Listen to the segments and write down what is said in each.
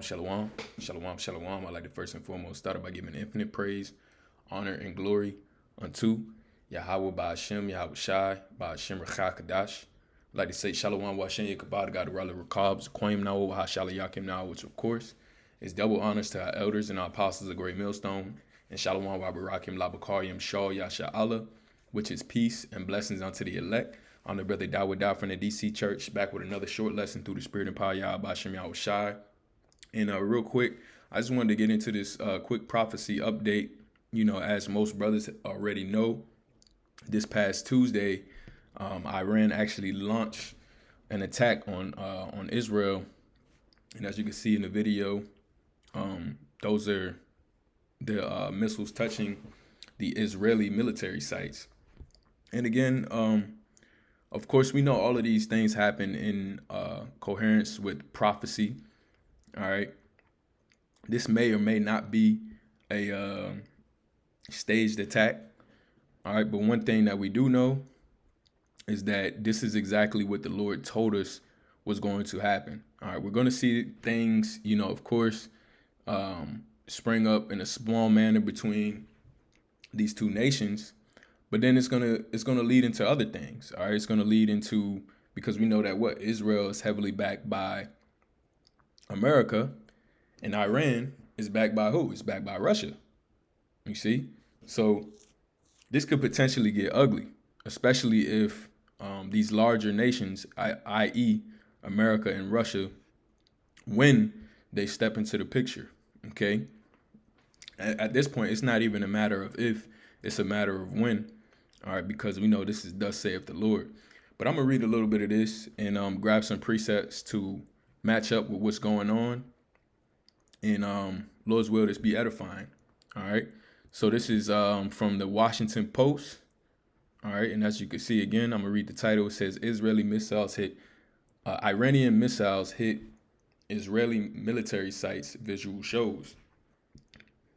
Shalom. Shalom, shalom. I'd like to first and foremost start by giving infinite praise, honor, and glory unto Yahweh Ba'ashem, Yahweh Shai, Ba'ashem Rechah Kadash. I'd like to say Shalom, Washem, Yekabah, God, Rala Rakab, Zaquim now, Hashala Yakim now, which of course is double honors to our elders and our apostles of Great Millstone, and Shalom, Wabarakim, Labakaryim, Shaw, Yasha Allah, which is peace and blessings unto the elect. I'm the brother Dawud from the DC Church, back with another short lesson through the Spirit and Power Yahweh Ba'ashem Yahweh Shai. And real quick, I just wanted to get into this quick prophecy update. You know, as most brothers already know, this past Tuesday, Iran actually launched an attack on Israel. And as you can see in the video, those are the missiles touching the Israeli military sites. And again, of course, we know all of these things happen in coherence with prophecy. All right. This may or may not be a staged attack. All right. But one thing that we do know is that this is exactly what the Lord told us was going to happen. All right. We're going to see things, you know, of course, spring up in a small manner between these two nations. But then it's gonna lead into other things. All right. It's going to lead into, because we know that Israel is heavily backed by America, and Iran is backed by who? It's backed by Russia. You see? So this could potentially get ugly, especially if these larger nations, i.e. America and Russia, when they step into the picture, okay? At this point, it's not even a matter of if, it's a matter of when, all right? Because we know this is thus saith the Lord. But I'm going to read a little bit of this and grab some precepts to match up with what's going on, and Lord's will, this be edifying. All right. So this is from the Washington Post. All right. And as you can see, again, I'm gonna read the title. It says Iranian missiles hit Israeli military sites, visual shows.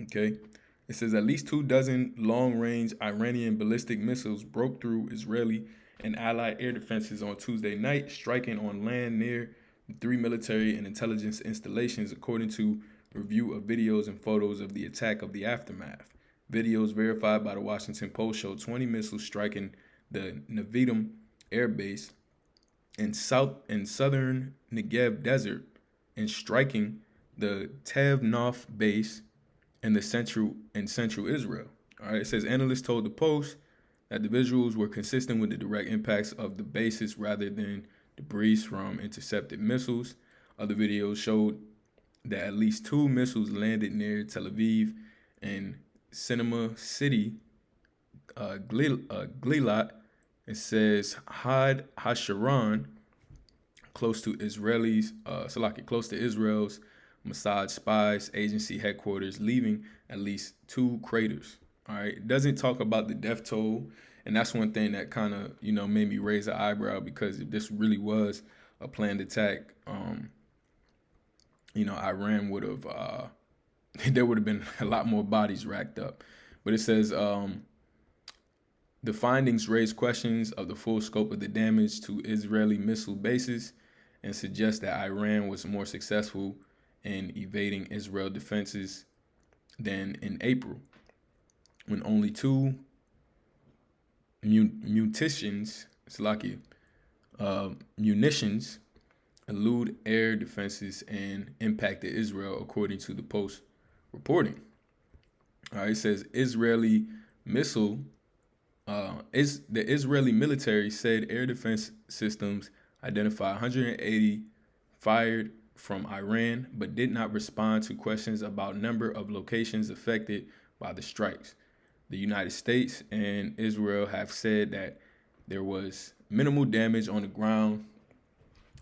Okay. It says at least 24 long-range Iranian ballistic missiles broke through Israeli and Allied air defenses on Tuesday night, striking on land near 3 military and intelligence installations, according to review of videos and photos of the attack of the aftermath. Videos verified by the Washington Post show 20 missiles striking the Nevidim air base in southern Negev desert and striking the Tevnoff base in central Israel. All right, it says analysts told the Post that the visuals were consistent with the direct impacts of the bases rather than debris from intercepted missiles. Other videos showed that at least 2 missiles landed near Tel Aviv and Cinema City, Glilat. It says Had Hasharon, close to Israel's Mossad spies agency headquarters, leaving at least 2 craters. All right, it doesn't talk about the death toll. And that's one thing that kind of, you know, made me raise an eyebrow, because if this really was a planned attack, you know, Iran would have, there would have been a lot more bodies racked up. But it says the findings raise questions of the full scope of the damage to Israeli missile bases and suggest that Iran was more successful in evading Israel defenses than in April, when only 2 munitions elude air defenses and impacted Israel, according to the Post reporting. All right, it says the Israeli military said air defense systems identified 180 fired from Iran, but did not respond to questions about number of locations affected by the strikes. The United States and Israel have said that there was minimal damage on the ground,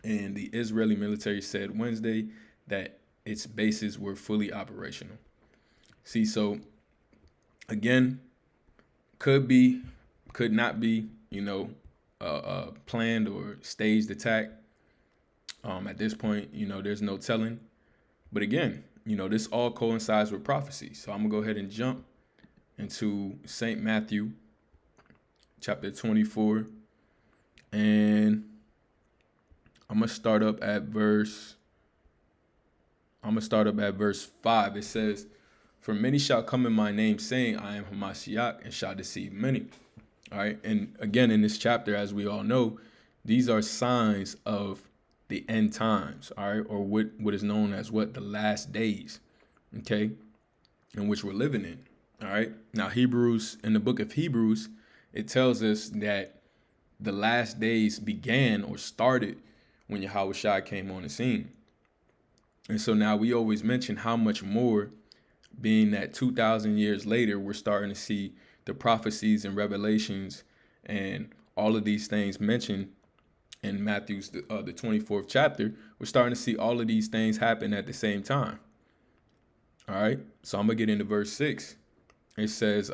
and the Israeli military said Wednesday that its bases were fully operational. See, so again, could be, could not be, you know, a planned or staged attack. At this point, you know, there's no telling. But again, you know, this all coincides with prophecy. So I'm going to go ahead and jump into St. Matthew chapter 24, and I'm going to start up at verse I'm going to start up at verse 5. It says, "For many shall come in my name, saying, I am Hamashiach, and shall deceive many." All right. And again, in this chapter, as we all know, these are signs of the end times, all right, or what is known as what? The last days, okay, in which we're living in. All right. Now, Hebrews, in the book of Hebrews, it tells us that the last days began or started when Yahweh Shai came on the scene. And so now we always mention how much more, being that 2,000 years later, we're starting to see the prophecies and revelations and all of these things mentioned in Matthew's the 24th chapter. We're starting to see all of these things happen at the same time. All right. So I'm going to get into verse 6. It says,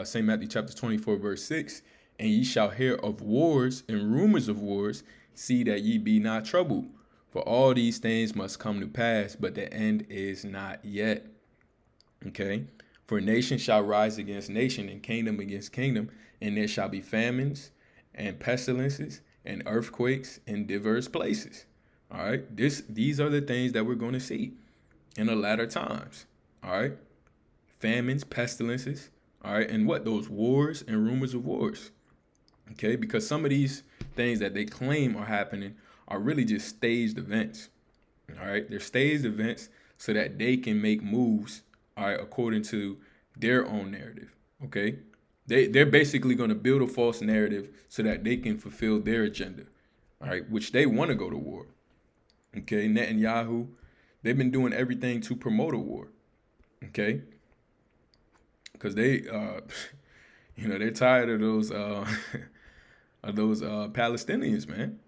St. Matthew chapter 24, verse 6, "And ye shall hear of wars and rumors of wars. See that ye be not troubled. For all these things must come to pass, but the end is not yet." Okay. "For nation shall rise against nation, and kingdom against kingdom, and there shall be famines and pestilences and earthquakes in diverse places." All right. These are the things that we're going to see in the latter times. All right. Famines, pestilences. All right. And what? Those wars and rumors of wars. Okay. Because some of these things that they claim are happening are really just staged events. All right. They're staged events so that they can make moves, all right, according to their own narrative. Okay. They're basically going to build a false narrative so that they can fulfill their agenda. All right. Which they want to go to war. Okay. Netanyahu, they've been doing everything to promote a war. Okay. Because they, they're tired of those Palestinians, man.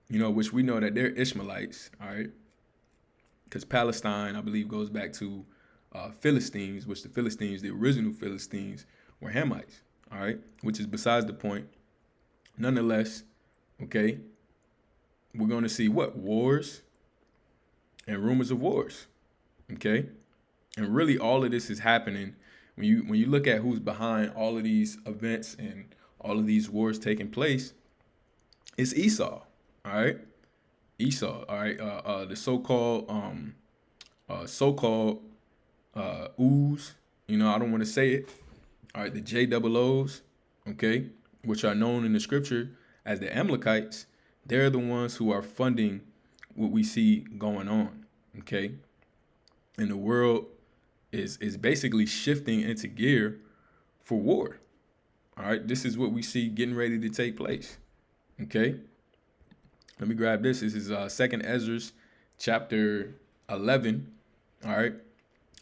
Which we know that they're Ishmaelites, all right? Because Palestine, I believe, goes back to Philistines, which the Philistines, the original Philistines, were Hamites, all right? Which is besides the point. Nonetheless, okay, we're going to see what? Wars and rumors of wars, okay? And really all of this is happening when you look at who's behind all of these events and all of these wars taking place. It's Esau, all right? Esau, all right? The so-called Ooze, I don't want to say it. All right, the JOOs, okay, which are known in the scripture as the Amalekites. They're the ones who are funding what we see going on, okay? And the world is basically shifting into gear for war. All right, this is what we see getting ready to take place. Okay, let me grab this. This is 2nd Ezra chapter 11. All right,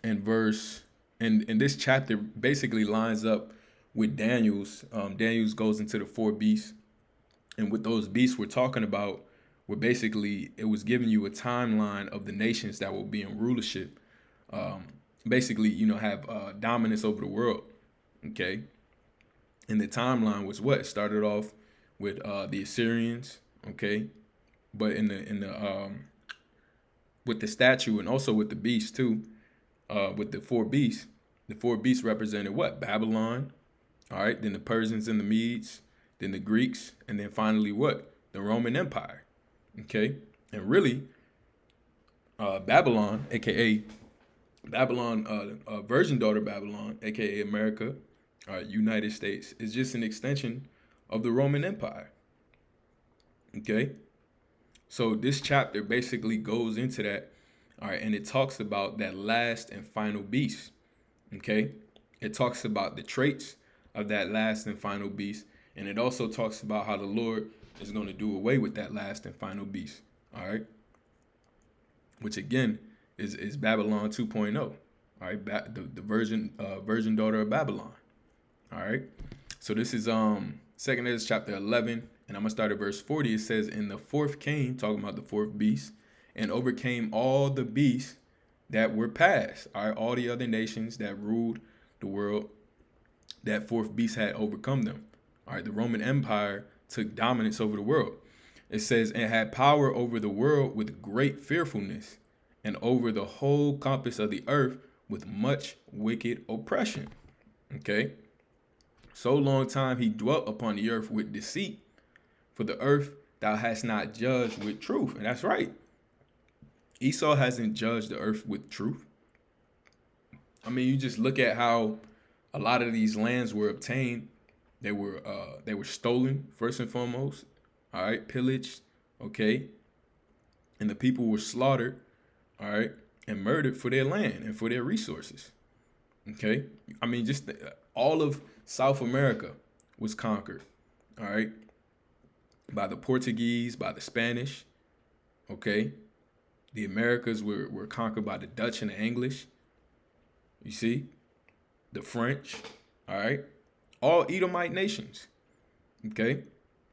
and this chapter basically lines up with Daniel's. Daniel's goes into the 4 beasts, and with those beasts we're talking about, it was giving you a timeline of the nations that will be in rulership. Basically, have dominance over the world. Okay. And the timeline was what? It started off with the Assyrians, okay? But with the statue and also with the beast too, with the 4 beasts represented what? Babylon, all right? Then the Persians and the Medes, then the Greeks, and then finally what? The Roman Empire, okay? And really, Babylon, aka Babylon, virgin daughter Babylon, aka America, United States, is just an extension of the Roman Empire. Okay? So this chapter basically goes into that, all right, and it talks about that last and final beast. Okay? It talks about the traits of that last and final beast, and it also talks about how the Lord is going to do away with that last and final beast. All right? Which again is Babylon 2.0. All right, the virgin daughter of Babylon. All right, so this is 2nd Ezra chapter 11, and I'm gonna start at verse 40. It says, "And the 4th came," talking about the 4th beast, "and overcame all the beasts that were past." All right, all the other nations that ruled the world, that 4th beast had overcome them. All right, the Roman Empire took dominance over the world. It says, "And had power over the world with great fearfulness, and over the whole compass of the earth with much wicked oppression." Okay. "So long time he dwelt upon the earth with deceit. For the earth thou hast not judged with truth." And that's right. Esau hasn't judged the earth with truth. I mean, you just look at how a lot of these lands were obtained. They were stolen first and foremost. All right, pillaged. Okay, and the people were slaughtered. All right, and murdered for their land and for their resources. Okay, I mean, just all of South America was conquered. All right, by the Portuguese, by the Spanish. Okay, the Americas were conquered by the Dutch and the English. You see, the French. All right, all Edomite nations. Okay,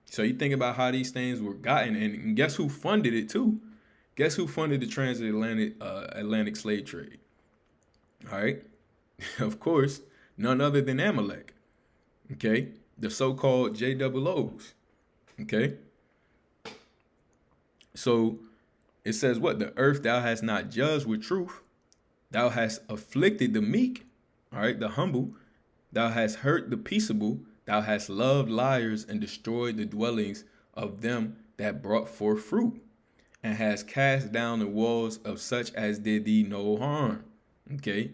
so you think about how these things were gotten, and guess who funded it too? Guess who funded the transatlantic Atlantic slave trade? All right, of course, none other than Amalek. Okay, the so-called JOOs. Okay, so it says what? The earth thou hast not judged with truth. Thou hast afflicted the meek, all right, the humble. Thou hast hurt the peaceable. Thou hast loved liars and destroyed the dwellings of them that brought forth fruit, and hast cast down the walls of such as did thee no harm. Okay,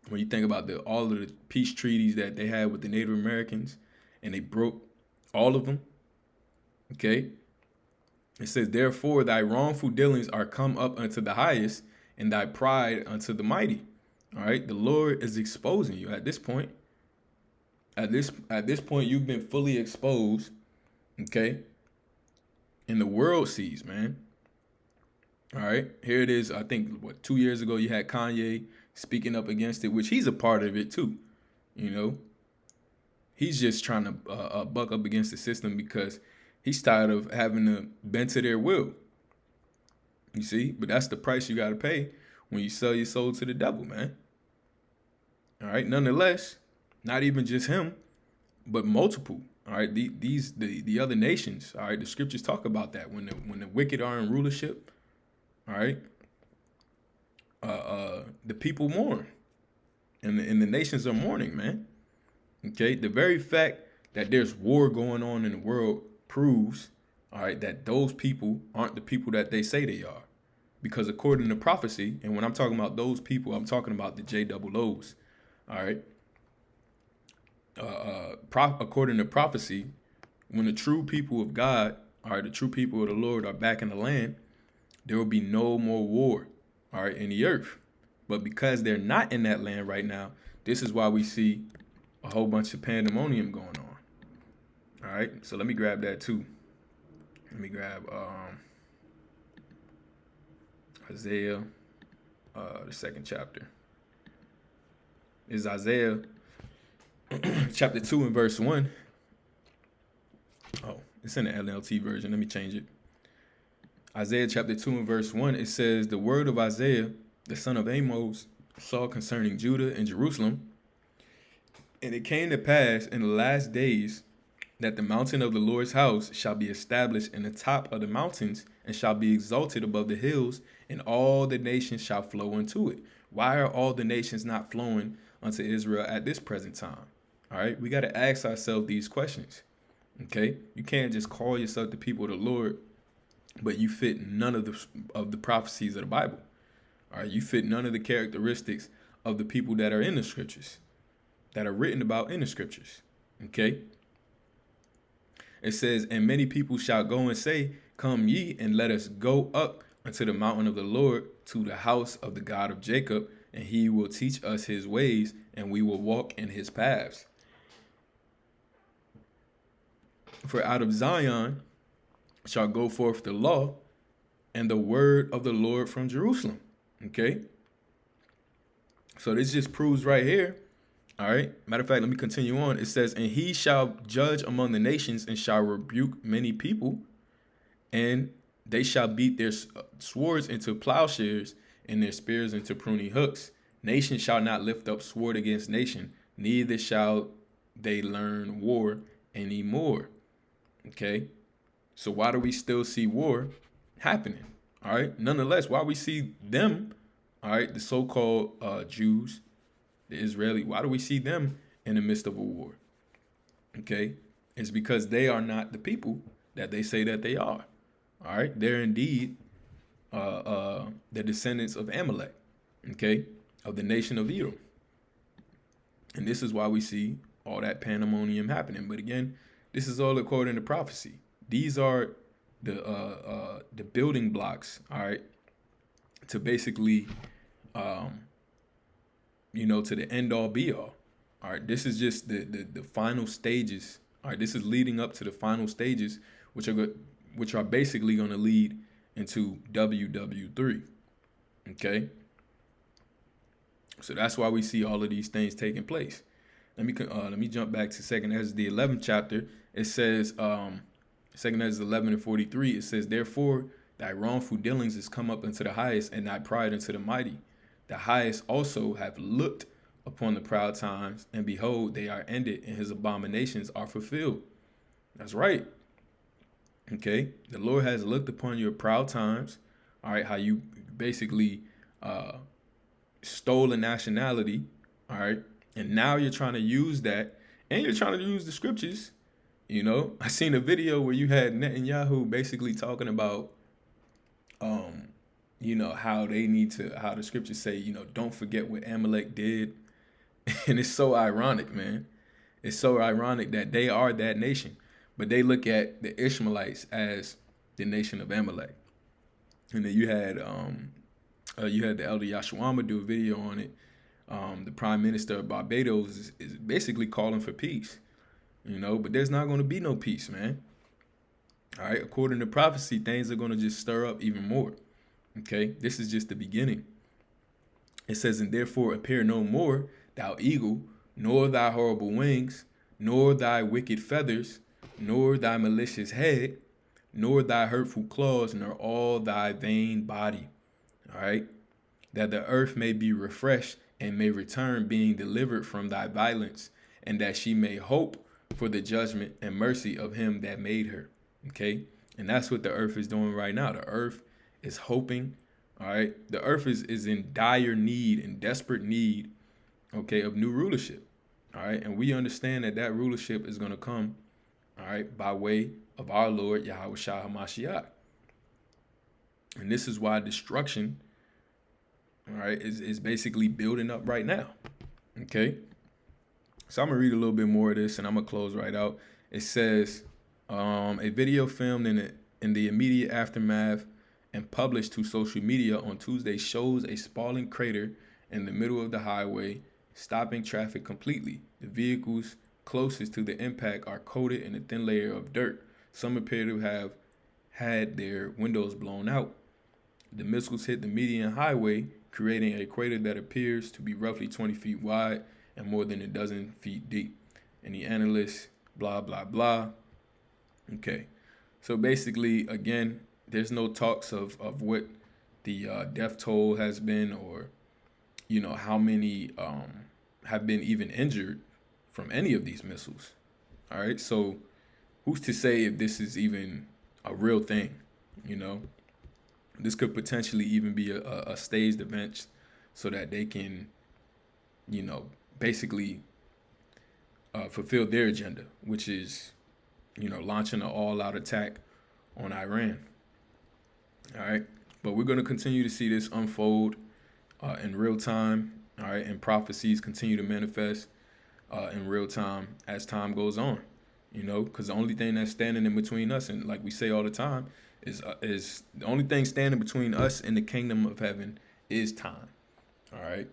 when you think about all of the peace treaties that they had with the Native Americans, and they broke all of them. Okay, it says, therefore thy wrongful dealings are come up unto the highest, and thy pride unto the mighty. All right, the Lord is exposing you at this point. At this point, you've been fully exposed. Okay, and the world sees, man. All right, here it is. I think 2 years ago you had Kanye speaking up against it, which he's a part of it too. You know, he's just trying to buck up against the system because he's tired of having to bend to their will. You see, but that's the price you got to pay when you sell your soul to the devil, man. All right, nonetheless, not even just him, but multiple. All right, the other nations. All right, the scriptures talk about that when the wicked are in rulership. All right, the people mourn, and the nations are mourning, man. Okay, the very fact that there's war going on in the world proves, all right, that those people aren't the people that they say they are, because according to prophecy, and when I'm talking about those people, I'm talking about the JOOs. All right, according to prophecy, when the true people of God, all right, the true people of the Lord are back in the land, there will be no more war, all right, in the earth. But because they're not in that land right now, this is why we see a whole bunch of pandemonium going on. All right, so let me grab that too. Let me grab Isaiah, the second chapter. Is Isaiah chapter 2 and verse 1. Oh, it's in the NLT version. Let me change it. Isaiah chapter 2 and verse 1, it says, the word of Isaiah, the son of Amos, saw concerning Judah and Jerusalem. And it came to pass in the last days that the mountain of the Lord's house shall be established in the top of the mountains, and shall be exalted above the hills, and all the nations shall flow into it. Why are all the nations not flowing unto Israel at this present time? All right, we got to ask ourselves these questions. Okay, you can't just call yourself the people of the Lord, but you fit none of the prophecies of the Bible. All right, you fit none of the characteristics of the people that are in the scriptures, that are written about in the scriptures. Okay, it says, and many people shall go and say, come ye, and let us go up unto the mountain of the Lord, to the house of the God of Jacob, and he will teach us his ways, and we will walk in his paths. For out of Zion shall go forth the law and the word of the Lord from Jerusalem. Okay, so this just proves right here. All right, matter of fact, let me continue on. It says, and he shall judge among the nations, and shall rebuke many people, and they shall beat their swords into plowshares, and their spears into pruning hooks. Nation shall not lift up sword against nation, neither shall they learn war anymore. Okay, so why do we still see war happening? All right, nonetheless, why we see them, all right, the so-called Jews, the Israeli, why do we see them in the midst of a war? Okay, it's because they are not the people that they say that they are. All right, they're indeed the descendants of Amalek, okay, of the nation of Edom. And this is why we see all that pandemonium happening. But again, this is all according to prophecy. These are the building blocks, all right, to basically, to the end all be all. All right, this is just the final stages. All right, this is leading up to the final stages, which are basically going to lead into WW3. Okay, so that's why we see all of these things taking place. Let me jump back to 2nd Ezra, the 11th chapter. It says, 2nd Ezra 11:43. It says, therefore thy wrongful dealings is come up into the highest, and thy pride into the mighty. The highest also have looked upon the proud times, and behold, they are ended, and his abominations are fulfilled. That's right. Okay, the Lord has looked upon your proud times. All right, how you basically stole a nationality. All right, and now you're trying to use that, and you're trying to use the scriptures. I seen a video where you had Netanyahu basically talking about, how the scriptures say, don't forget what Amalek did. And it's so ironic, man. It's so ironic that they are that nation, but they look at the Ishmaelites as the nation of Amalek. And then you had the elder Yashwama do a video on it. The prime minister of Barbados is basically calling for peace, but there's not going to be no peace, man. All right, according to prophecy, things are going to just stir up even more. Okay, this is just the beginning. It says, and therefore appear no more, thou eagle, nor thy horrible wings, nor thy wicked feathers, nor thy malicious head, nor thy hurtful claws, nor all thy vain body. All right, that the earth may be refreshed and may return, being delivered from thy violence, and that she may hope for the judgment and mercy of him that made her. Okay, and that's what the earth is doing right now. The earth is hoping. All right, the earth is in dire need, in desperate need, okay, of new rulership. All right, and we understand that rulership is going to come, all right, by way of our Lord Yahweh Shah HaMashiach. And this is why destruction, all right, is basically building up right now. Okay, so I'm gonna read a little bit more of this, and I'm gonna close right out. It says, a video filmed in the immediate aftermath and published to social media on Tuesday shows a spalling crater in the middle of the highway, stopping traffic completely. The vehicles closest to the impact are coated in a thin layer of dirt. Some appear to have had their windows blown out. The missiles hit the median highway, creating a crater that appears to be roughly 20 feet wide and more than a dozen feet deep. And the analysts, blah, blah, blah. Okay, so basically, again, there's no talks of what the death toll has been, or, how many have been even injured from any of these missiles. All right, so who's to say if this is even a real thing? This could potentially even be a staged event so that they can, basically fulfill their agenda, which is, launching an all-out attack on Iran. All right, but we're going to continue to see this unfold in real time. All right, and prophecies continue to manifest in real time as time goes on. Because the only thing that's standing in between us, and like we say all the time, is the only thing standing between us and the kingdom of heaven is time. All right,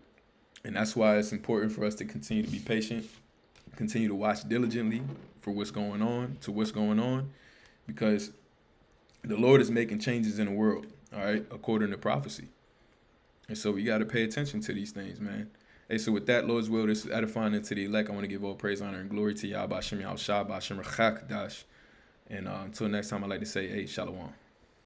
and that's why it's important for us to continue to be patient, continue to watch diligently for what's going on, because the Lord is making changes in the world, all right, according to prophecy. And so we got to pay attention to these things, man. Hey, so with that, Lord's will, this is edifying into the elect. I want to give all praise, honor, and glory to Yahweh Shem Yahushua, B'Shem Rachak Dash. And until next time, I'd like to say, hey, Shalom.